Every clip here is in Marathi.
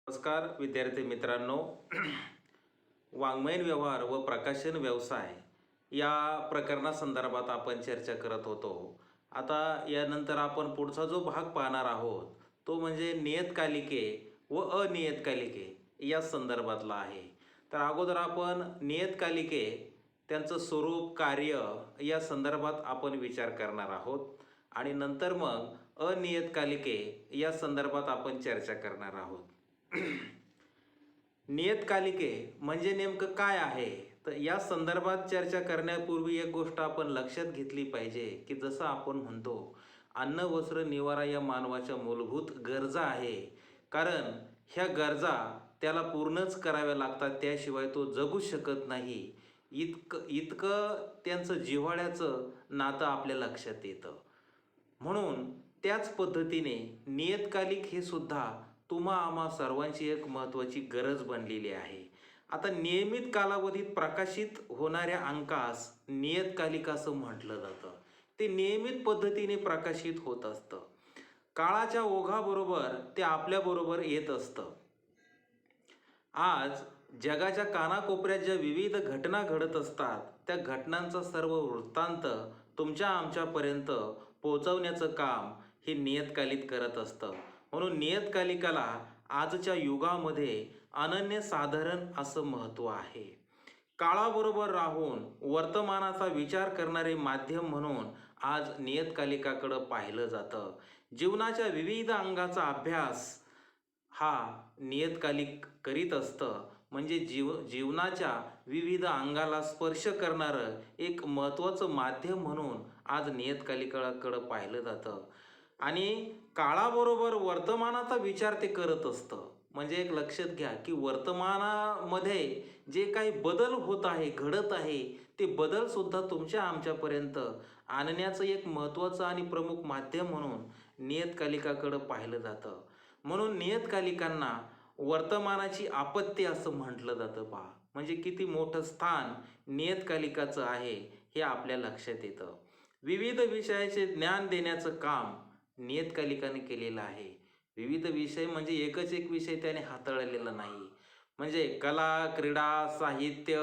नमस्कार विद्यार्थी मित्रांनो. वाङ्मयीन व्यवहार व प्रकाशन व्यवसाय या प्रकरणासंदर्भात आपण चर्चा करत होतो. आता यानंतर आपण पुढचा जो भाग पाहणार आहोत तो म्हणजे नियतकालिके व अनियतकालिके या संदर्भातला आहे. तर अगोदर आपण नियतकालिके, त्यांचं स्वरूप, कार्य या संदर्भात आपण विचार करणार आहोत आणि नंतर मग अनियतकालिके या संदर्भात आपण चर्चा करणार आहोत. नियतकालिके म्हणजे नेमकं काय आहे, तर या संदर्भात चर्चा करण्यापूर्वी एक गोष्ट आपण लक्षात घेतली पाहिजे की जसं आपण म्हणतो अन्न वस्त्र निवारा या मानवाच्या मूलभूत गरजा आहे. कारण ह्या गरजा त्याला पूर्णच कराव्या लागतात, त्याशिवाय तो जगू शकत नाही. इतकं इतकं त्यांचं जिव्हाळ्याचं नातं आपल्या लक्षात येतं. म्हणून त्याच पद्धतीने नियतकालिक हे सुद्धा तुम्हा आम्हा सर्वांची एक महत्त्वाची गरज बनलेली आहे. आता नियमित कालावधीत प्रकाशित होणाऱ्या अंकास नियतकालिक असं म्हटलं जातं. ते नियमित पद्धतीने प्रकाशित होत असतं. काळाच्या ओघाबरोबर ते आपल्याबरोबर येत असतं. आज जगाच्या कानाकोपऱ्यात ज्या विविध घटना घडत असतात त्या घटनांचा सर्व वृत्तांत तुमच्या आमच्यापर्यंत पोहोचवण्याचं काम हे नियतकालिक करत असतं. म्हणून नियतकालिकाला आजच्या युगामध्ये अनन्यसाधारण असं महत्त्व आहे. काळाबरोबर राहून वर्तमानाचा विचार करणारे माध्यम म्हणून आज नियतकालिकाकडं पाहिलं जातं. जीवनाच्या विविध अंगाचा अभ्यास हा नियतकालिक करीत असतं. म्हणजे जीवनाच्या विविध अंगाला स्पर्श करणारं एक महत्त्वाचं माध्यम म्हणून आज नियतकालिकाकडं पाहिलं जातं. आणि काळाबरोबर वर्तमानाचा विचार ते करत असतं. म्हणजे एक लक्षात घ्या की वर्तमानामध्ये जे काही बदल होत आहे, घडत आहे, ते बदलसुद्धा तुमच्या आमच्यापर्यंत आणण्याचं एक महत्त्वाचं आणि प्रमुख माध्यम म्हणून नियतकालिकाकडं पाहिलं जातं. म्हणून नियतकालिकांना वर्तमानाची आपत्ती असं म्हटलं जातं. पहा म्हणजे किती मोठं स्थान नियतकालिकाचं आहे हे आपल्या लक्षात येतं. विविध विषयाचे ज्ञान देण्याचं काम नियतकालिकाने केलेलं आहे. विविध विषय म्हणजे एकच एक विषय त्याने हाताळलेला नाही. म्हणजे कला, क्रीडा, साहित्य,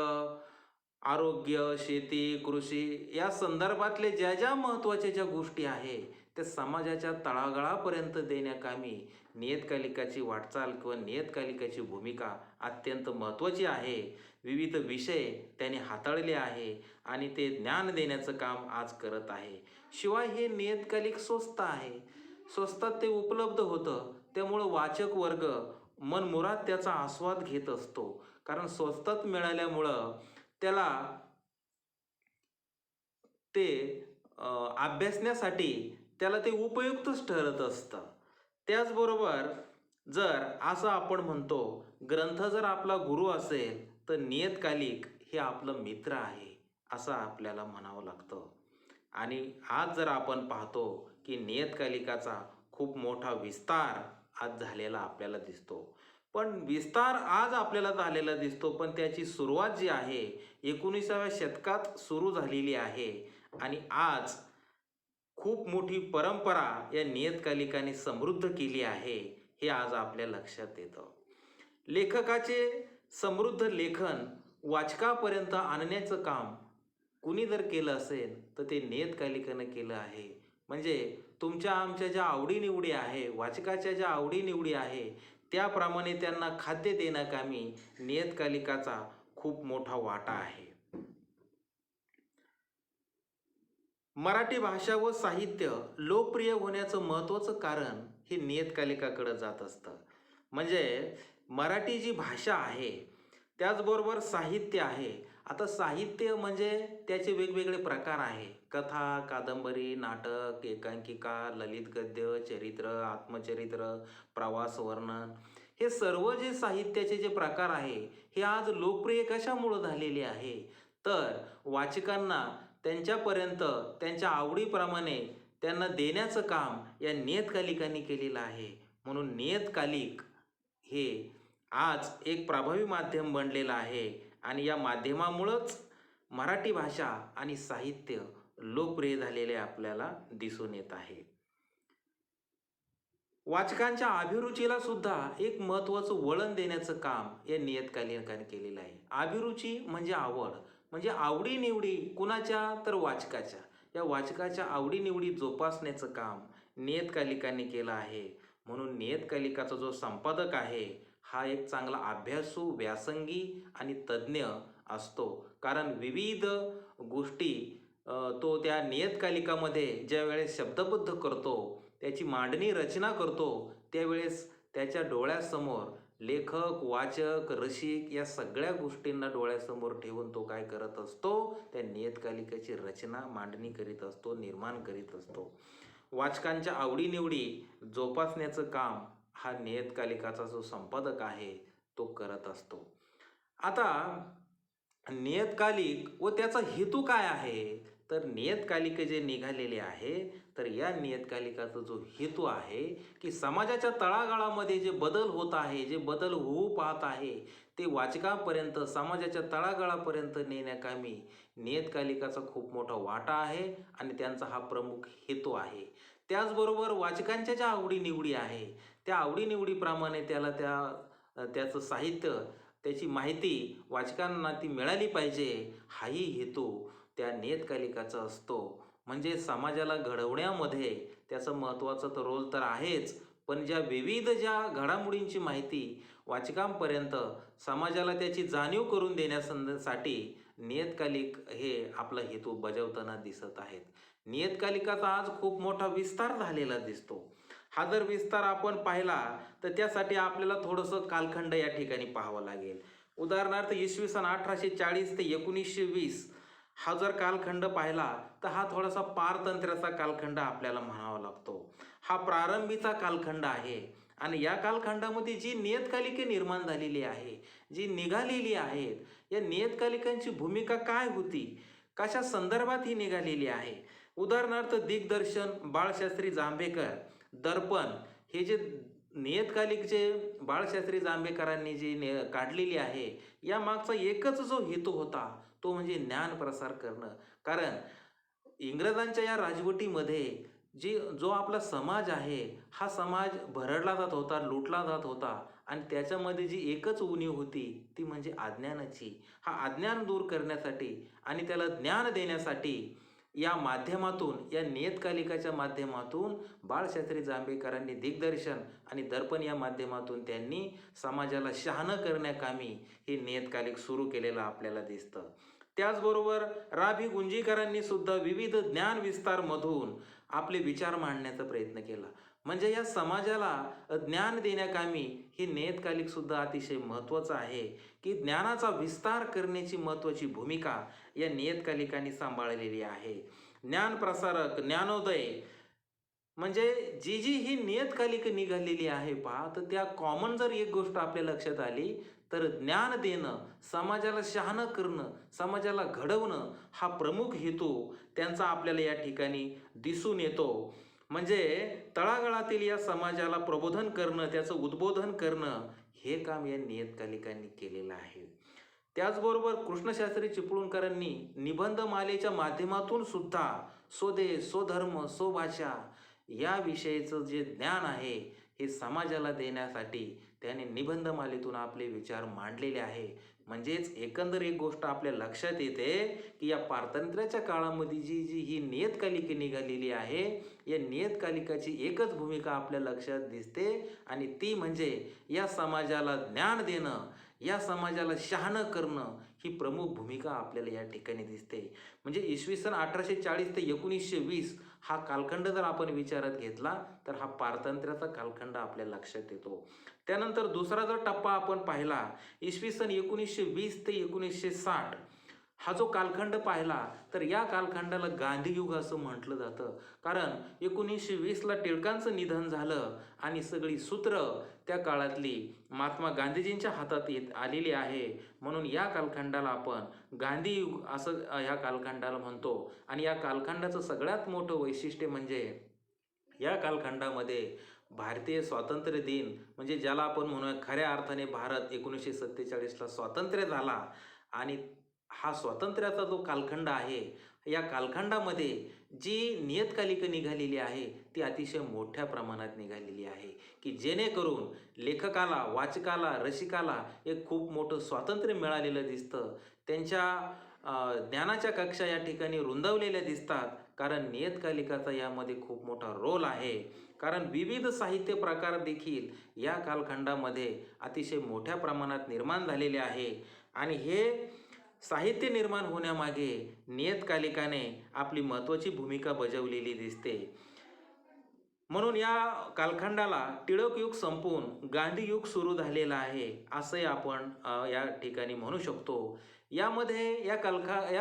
आरोग्य, शेती, कृषी या संदर्भातले ज्या ज्या महत्त्वाच्या ज्या गोष्टी आहे त्या समाजाच्या तळागाळापर्यंत देण्याकामी नियतकालिकाची वाटचाल किंवा नियतकालिकाची भूमिका अत्यंत महत्त्वाची आहे. विविध विषय त्याने हाताळले आहे आणि ते ज्ञान देण्याचं काम आज करत आहे. शिवाय हे नियतकालिक स्वस्त आहे. स्वस्तात ते उपलब्ध होतं. त्यामुळं वाचक वर्ग मनमुराद त्याचा आस्वाद घेत असतो. कारण स्वस्तात मिळाल्यामुळं त्याला ते अभ्यासण्यासाठी त्याला ते उपयुक्तच ठरत असतं. त्याचबरोबर जर असं आपण म्हणतो ग्रंथ जर आपला गुरु असेल तर नियतकालिक हे आपलं मित्र आहे असं आपल्याला म्हणावं लागतं. आणि आज जर आपण पाहतो की नियतकालिकाचा खूप मोठा विस्तार आज झालेला आपल्याला दिसतो. पण विस्तार आज आपल्याला झालेला दिसतो, पण त्याची सुरुवात जी आहे 19व्या शतकात सुरू झालेली आहे. आणि आज खूप मोठी परंपरा या नियतकालिकाने समृद्ध केली आहे हे आज आपल्या लक्षात येतं. लेखकाचे समृद्ध लेखन वाचकापर्यंत आणण्याचं काम कुणी जर केलं असेल तर ते नियतकालिकानं केलं आहे. म्हणजे तुमच्या आमच्या ज्या आवडीनिवडी आहे, वाचकाच्या ज्या आवडीनिवडी आहे त्याप्रमाणे त्यांना खाद्य देण्याकामी नियतकालिकाचा खूप मोठा वाटा आहे. मराठी भाषा व साहित्य लोकप्रिय होण्याचं महत्त्वाचं कारण हे नियतकालिकाकडं जात असतं. म्हणजे मराठी जी भाषा आहे त्याचबरोबर साहित्य आहे. आता साहित्य म्हणजे त्याचे वेगवेगळे प्रकार आहे. कथा, कादंबरी, नाटक, एकांकिका, ललित गद्य, चरित्र, आत्मचरित्र, प्रवास वर्णन, हे सर्व जे साहित्याचे जे प्रकार आहे हे आज लोकप्रिय कशामुळं झालेले आहे, तर वाचकांना त्यांच्यापर्यंत त्यांच्या आवडीप्रमाणे त्यांना देण्याचं काम या नियतकालिकांनी केलेलं आहे. म्हणून नियतकालिक हे आज एक प्रभावी माध्यम बनलेलं आहे आणि या माध्यमामुळंच मराठी भाषा आणि साहित्य लोकप्रिय झालेले आपल्याला दिसून येत आहे. वाचकांच्या अभिरुचीला सुद्धा एक महत्त्वाचं वळण देण्याचं काम या नियतकालिकाने केलेलं आहे. अभिरुची म्हणजे आवड, म्हणजे आवडीनिवडी कुणाच्या, तर वाचकाच्या. या वाचकाच्या आवडीनिवडी जोपासण्याचं काम नियतकालिकाने केलं आहे. म्हणून नियतकालिकाचा जो संपादक आहे हा एक चांगला अभ्यासू, व्यासंगी आणि तज्ज्ञ असतो. कारण विविध गोष्टी तो त्या नियतकालिकामध्ये ज्यावेळेस शब्दबद्ध करतो, त्याची मांडणी रचना करतो, त्यावेळेस त्याच्या डोळ्यासमोर लेखक, वाचक, रसिक या सगळ्या गोष्टींना डोळ्यासमोर ठेवून तो काय करत असतो, त्या नियतकालिकाची रचना, मांडणी करीत असतो, निर्माण करीत असतो. वाचकांच्या आवडीनिवडी जोपासण्याचं काम हा नियतकालिकाचा जो संपादक आहे तो करत असतो. आता नियतकालिक व त्याचा हेतू काय आहे? तर नियतकालिक जे निघालेले आहे, तर या नियतकालिकाचा जो हेतू आहे की समाजाच्या तळागाळामध्ये जे बदल होत आहे, जे बदल होऊ पाहत आहे, ते वाचकांपर्यंत, समाजाच्या तळागाळापर्यंत नेण्याकामी नियतकालिकाचा खूप मोठा वाटा आहे आणि त्यांचा हा प्रमुख हेतू आहे. त्याचबरोबर वाचकांच्या ज्या आवडीनिवडी आहे, त्या आवडीनिवडीप्रमाणे त्याचं साहित्य, त्याची माहिती वाचकांना ती मिळाली पाहिजे, हाही हेतू त्या नियतकालिकाचा असतो. म्हणजे समाजाला घडवण्यामध्ये त्याचं महत्त्वाचा तर रोल तर आहेच, पण ज्या घडामोडींची माहिती वाचकांपर्यंत, समाजाला त्याची जाणीव करून देण्यासाठी नियतकालिक हे आपला हेतू बजावताना दिसत आहेत. नियतकालिकाचा आज खूप मोठा विस्तार झालेला दिसतो. हा जर विस्तार आपण पाहिला तर त्यासाठी आपल्याला थोडंसं कालखंड या ठिकाणी पाहावं लागेल. उदाहरणार्थ इसवी सन 1840 ते 1920 हा जर कालखंड पाहिला तर हा थोडासा पारतंत्र्याचा कालखंड आपल्याला म्हणावा लागतो. हा प्रारंभीचा कालखंड आहे आणि या कालखंडामध्ये जी नियतकालिके निर्माण झालेली आहे, जी निघालेली आहेत, या नियतकालिकांची भूमिका काय होती, कशा संदर्भात ही निघालेली आहे. उदाहरणार्थ दिग्दर्शन, बाळशास्त्री जांभेकर, दर्पण हे जे नियतकालिक जे बाळशास्त्री जांभेकरांनी जी काढलेली आहे, या मागचा एकच जो हेतू होता तो म्हणजे ज्ञान प्रसार करणं. कारण इंग्रजांच्या या राजवटीमध्ये जो आपला समाज आहे, हा समाज भरडला जात होता, लुटला जात होता आणि त्याच्यामध्ये जी एकच उणीव होती ती म्हणजे अज्ञानाची. हा अज्ञान दूर करण्यासाठी आणि त्याला ज्ञान देण्यासाठी या माध्यमातून, या नियतकालिकाच्या माध्यमातून बाळशास्त्री जांभेकरांनी दिग्दर्शन आणि दर्पण या माध्यमातून त्यांनी समाजाला शहाणं करण्याकामी हे नियतकालिक सुरू केलेलं आपल्याला दिसतं. त्याचबरोबर रा.भी. गुंजीकरांनी सुद्धा विविध ज्ञान विस्तारमधून आपले विचार मांडण्याचा प्रयत्न केला. म्हणजे या समाजाला ज्ञान देण्याकामी हे नियतकालिक सुद्धा अतिशय महत्त्वाचं आहे की ज्ञानाचा विस्तार करण्याची महत्त्वाची भूमिका या नियतकालिकांनी सांभाळलेली आहे. ज्ञानप्रसारक, ज्ञानोदय म्हणजे जी ही नियतकालिक निघालेली आहे पहा, तर त्या कॉमन जर एक गोष्ट आपल्या लक्षात आली तर ज्ञान देणं, समाजाला शहाणं करणं, समाजाला घडवणं हा प्रमुख हेतू त्यांचा आपल्याला या ठिकाणी दिसून येतो. म्हणजे तळागाळातील या समाजाला प्रबोधन करणं, त्याचं उद्बोधन करणं हे काम या नियतकालिकांनी केलेलं आहे. त्याचबरोबर कृष्णशास्त्री चिपळूणकरांनी निबंधमालेच्या माध्यमातून सुद्धा स्वदेश, स्वधर्म, स्वभाषा या विषयीचं जे ज्ञान आहे हे समाजाला देण्यासाठी त्याने निबंधमालेतून आपले विचार मांडलेले आहे. म्हणजेच एकंदर एक गोष्ट आपल्या लक्षात येते की या पारतंत्र्याच्या काळामध्ये जी ही नियतकालिके निघालेली आहे, या नियतकालिकाची एकच भूमिका आपल्या लक्षात दिसते आणि ती म्हणजे या समाजाला ज्ञान देणं, या समाजाला शहाणं करणं ही प्रमुख भूमिका आपल्याला या ठिकाणी दिसते. म्हणजे इसवी सन 1840 ते 1920 हा कालखंड जर आपण विचारात घेतला तर हा पारतंत्र्याचा कालखंड आपल्या लक्षात येतो. त्यानंतर दुसरा जर टप्पा आपण पाहिला, इसवी सन 1920 ते 1960 हा जो कालखंड पाहिला तर या कालखंडाला गांधीयुग असं म्हटलं जातं. कारण 1920ला टिळकांचं निधन झालं आणि सगळी सूत्र त्या काळातली महात्मा गांधीजींच्या हातात आलेली आहे. म्हणून या कालखंडाला आपण गांधीयुग असं ह्या कालखंडाला म्हणतो. आणि या कालखंडाचं सगळ्यात मोठं वैशिष्ट्य म्हणजे या कालखंडामध्ये भारतीय स्वातंत्र्य दिन म्हणजे ज्याला आपण म्हणूया खऱ्या अर्थाने भारत 1947ला स्वातंत्र्य झाला आणि हा स्वातंत्र्याचा जो कालखंड आहे, या कालखंडामध्ये जी नियतकालिकं निघालेली आहे ती अतिशय मोठ्या प्रमाणात निघालेली आहे, की जेणेकरून लेखकाला, वाचकाला, रसिकाला एक खूप मोठं स्वातंत्र्य मिळालेलं दिसतं. त्यांच्या ज्ञानाच्या कक्षा या ठिकाणी रुंदावलेल्या दिसतात. कारण नियतकालिकाचा यामध्ये खूप मोठा रोल आहे. कारण विविध साहित्य प्रकार देखील या कालखंडामध्ये अतिशय मोठ्या प्रमाणात निर्माण झालेले आहे आणि हे साहित्य निर्माण होण्यामागे नियतकालिकाने आपली महत्त्वाची भूमिका बजावलेली दिसते. म्हणून या कालखंडाला टिळक युग संपून गांधी युग सुरू झालेलं आहे, असंही आपण या ठिकाणी म्हणू शकतो. यामध्ये या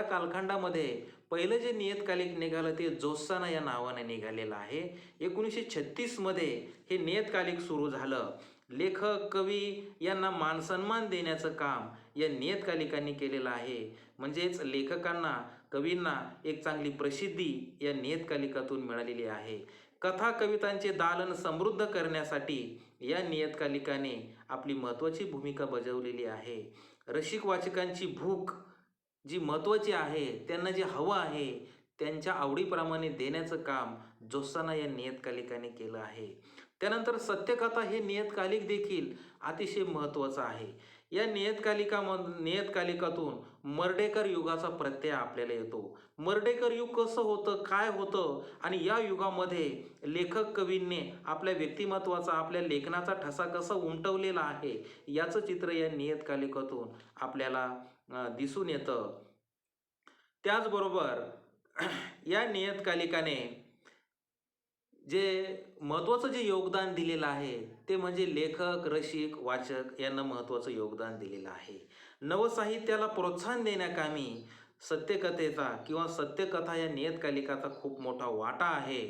कालखंडामध्ये पहिलं जे नियतकालिक निघालं ते जोत्साना या नावाने निघालेलं आहे. 1936 मध्ये हे नियतकालिक सुरू झालं. लेखक, कवी यांना मानसन्मान देण्याचं काम या नियतकालिकांनी केलेलं आहे. म्हणजेच लेखकांना, कवींना एक चांगली प्रसिद्धी या नियतकालिकातून मिळालेली आहे. कथा, कवितांचे दालन समृद्ध करण्यासाठी या नियतकालिकाने आपली महत्त्वाची भूमिका बजावलेली आहे. रसिक वाचकांची भूक जी महत्त्वाची आहे, त्यांना जे हवं आहे, त्यांच्या आवडीप्रमाणे देण्याचं काम जोत्साना या नियतकालिकाने केलं आहे. त्यानंतर सत्यकथा हे नियतकालिक देखील अतिशय महत्त्वाचं आहे. या नियतकालिकातून मर्ढेकर युगाचा प्रत्यय आपल्याला येतो. मर्ढेकर युग कसं होतं, काय होतं आणि या युगामध्ये लेखक कवींनी आपल्या व्यक्तिमत्त्वाचा, आपल्या लेखनाचा ठसा कसा उमटवलेला आहे, याचं चित्र या नियतकालिकातून आपल्याला दिसून येतं. त्याचबरोबर या नियतकालिकाने जे महत्त्वाचं जे योगदान दिलेलं आहे ते म्हणजे लेखक, रसिक, वाचक यांना महत्त्वाचं योगदान दिलेलं आहे. नवसाहित्याला प्रोत्साहन देण्याकामी सत्यकथेचा किंवा सत्यकथा या नियतकालिकाचा खूप मोठा वाटा आहे.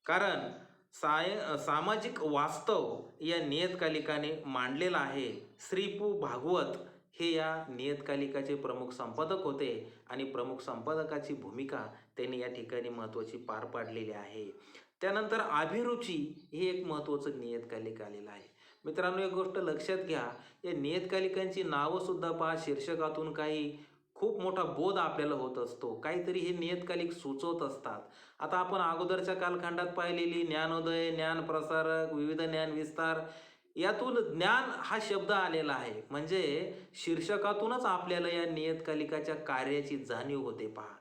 कारण सामाजिक वास्तव या नियतकालिकाने मांडलेलं आहे. श्री पु. भागवत हे या नियतकालिकाचे प्रमुख संपादक होते आणि प्रमुख संपादकाची भूमिका त्यांनी या ठिकाणी महत्त्वाची पार पाडलेली आहे. त्यानंतर अभिरुची हे एक महत्त्वाचं नियतकालिक आलेलं आहे. मित्रांनो, एक गोष्ट लक्षात घ्या, या नियतकालिकांची नावंसुद्धा पहा, शीर्षकातून काही खूप मोठा बोध आपल्याला होत असतो. काहीतरी हे नियतकालिक सुचवत असतात. आता आपण अगोदरच्या कालखंडात पाहिलेली ज्ञानोदय, ज्ञानप्रसारक, विविध ज्ञानविस्तार यातून ज्ञान हा शब्द आलेला आहे. म्हणजे शीर्षकातूनच आपल्याला या नियतकालिकाच्या कार्याची जाणीव होते पहा.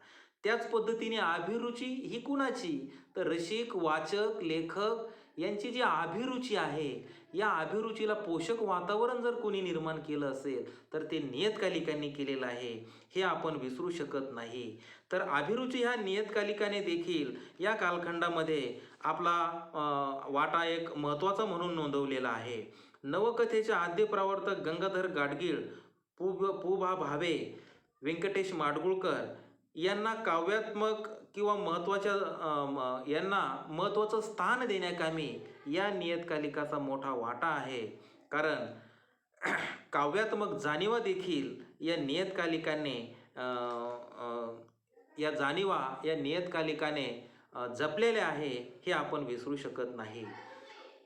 त्याच पद्धतीने अभिरुची ही कुणाची? तर रसिक, वाचक, लेखक यांची जी अभिरुची आहे, या अभिरुचीला पोषक वातावरण जर कोणी निर्माण केलं असेल तर ते नियतकालिकांनी केलेलं आहे, हे आपण विसरू शकत नाही. तर अभिरुची ह्या नियतकालिकाने देखील या कालखंडामध्ये आपला वाटा एक महत्त्वाचा म्हणून नोंदवलेला आहे. नवकथेचे आद्य प्रवर्तक गंगाधर गाडगीळ, पु. भा. भावे, व्यंकटेश माडगूळकर यांना काव्यात्मक किंवा यांना महत्त्वाचं स्थान देण्याकामी या नियतकालिकाचा मोठा वाटा आहे. कारण काव्यात्मक जाणीवा देखील या नियतकालिकाने या नियतकालिकाने जपलेल्या आहे, हे आपण विसरू शकत नाही.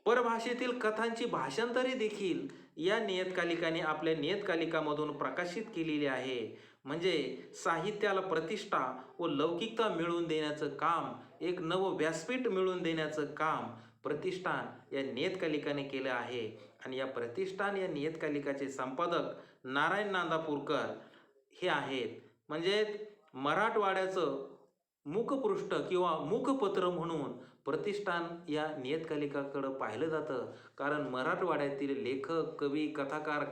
परभाषेतील कथांची भाषांतरे देखील या नियतकालिकाने आपल्या नियतकालिकामधून प्रकाशित केलेली आहे. म्हणजे साहित्याला प्रतिष्ठा व लौकिकता मिळवून देण्याचं काम, एक नवं व्यासपीठ मिळवून देण्याचं काम प्रतिष्ठान या नियतकालिकाने केलं आहे. आणि या प्रतिष्ठान या नियतकालिकाचे संपादक नारायण नांदापूरकर हे आहेत. म्हणजे मराठवाड्याचं मुखपृष्ठ किंवा मुखपत्र म्हणून प्रतिष्ठान या नियतकालिकाकडं पाहिलं जातं. कारण मराठवाड्यातील लेखक, कवी, कथाकार,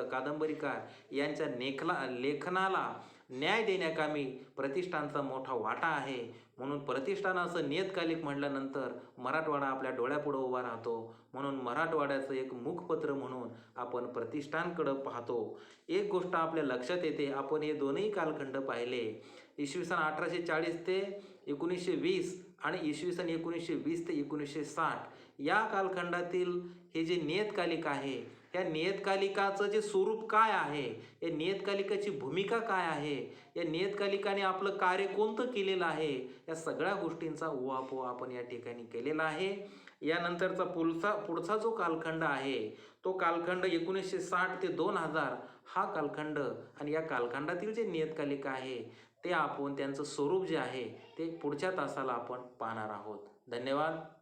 कादंबरीकार यांच्या लेखनाला न्याय देण्याकामी प्रतिष्ठानचा मोठा वाटा आहे. म्हणून प्रतिष्ठान असं नियतकालिक म्हटल्यानंतर मराठवाडा आपल्या डोळ्यापुढं उभा राहतो. म्हणून मराठवाड्याचं एक मुखपत्र म्हणून आपण प्रतिष्ठानकडं पाहतो. एक गोष्ट आपल्या लक्षात येते, आपण हे दोनही कालखंड पाहिले, इसवी सन 1840 ते 1920 आणि इसवी सन 1920 ते 1960 या कालखंडातील हे जे नियतकालिक आहे, या नियतकालिकाचं जे स्वरूप काय आहे, या नियतकालिकाची भूमिका काय आहे, या नियतकालिकाने आपलं कार्य कोणतं केलेलं आहे, या सगळ्या गोष्टींचा उहापोह आपण या ठिकाणी केलेला आहे. यानंतरचा पुढचा जो कालखंड आहे तो कालखंड 1960 ते 2000 हा कालखंड आणि या कालखंडातील जे नियतकालिक आहे ते आपण त्यांचं स्वरूप जे आहे ते पुढच्या तासाला आपण पाहणार आहोत. धन्यवाद.